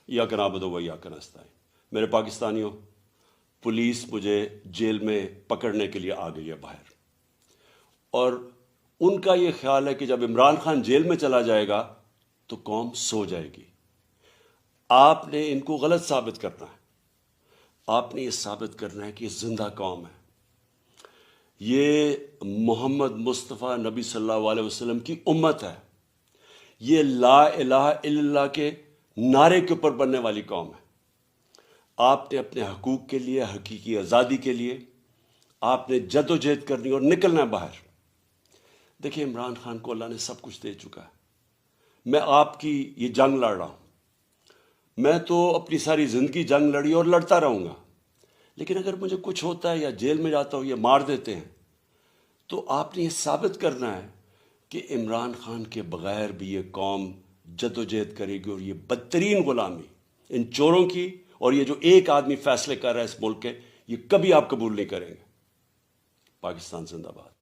ایاک نعبد و ایاک نستعین۔ میرے پاکستانیوں، پولیس مجھے جیل میں پکڑنے کے لیے آ گئی ہے باہر، اور ان کا یہ خیال ہے کہ جب عمران خان جیل میں چلا جائے گا تو قوم سو جائے گی۔ آپ نے ان کو غلط ثابت کرنا ہے۔ آپ نے یہ ثابت کرنا ہے کہ یہ زندہ قوم ہے، یہ محمد مصطفیٰ نبی صلی اللہ علیہ وسلم کی امت ہے، یہ لا الہ الا اللہ کے نعرے کے اوپر بننے والی قوم ہے۔ آپ نے اپنے حقوق کے لیے، حقیقی آزادی کے لیے آپ نے جد و جہد کرنی اور نکلنا ہے باہر۔ دیکھیں، عمران خان کو اللہ نے سب کچھ دے چکا ہے۔ میں آپ کی یہ جنگ لڑ رہا ہوں، میں تو اپنی ساری زندگی جنگ لڑی اور لڑتا رہوں گا، لیکن اگر مجھے کچھ ہوتا ہے یا جیل میں جاتا ہوں یا مار دیتے ہیں تو آپ نے یہ ثابت کرنا ہے کہ عمران خان کے بغیر بھی یہ قوم جد و جہد کرے گی، اور یہ بدترین غلامی ان چوروں کی، اور یہ جو ایک آدمی فیصلے کر رہا ہے اس ملک کے، یہ کبھی آپ قبول نہیں کریں گے۔ پاکستان زندہ باد۔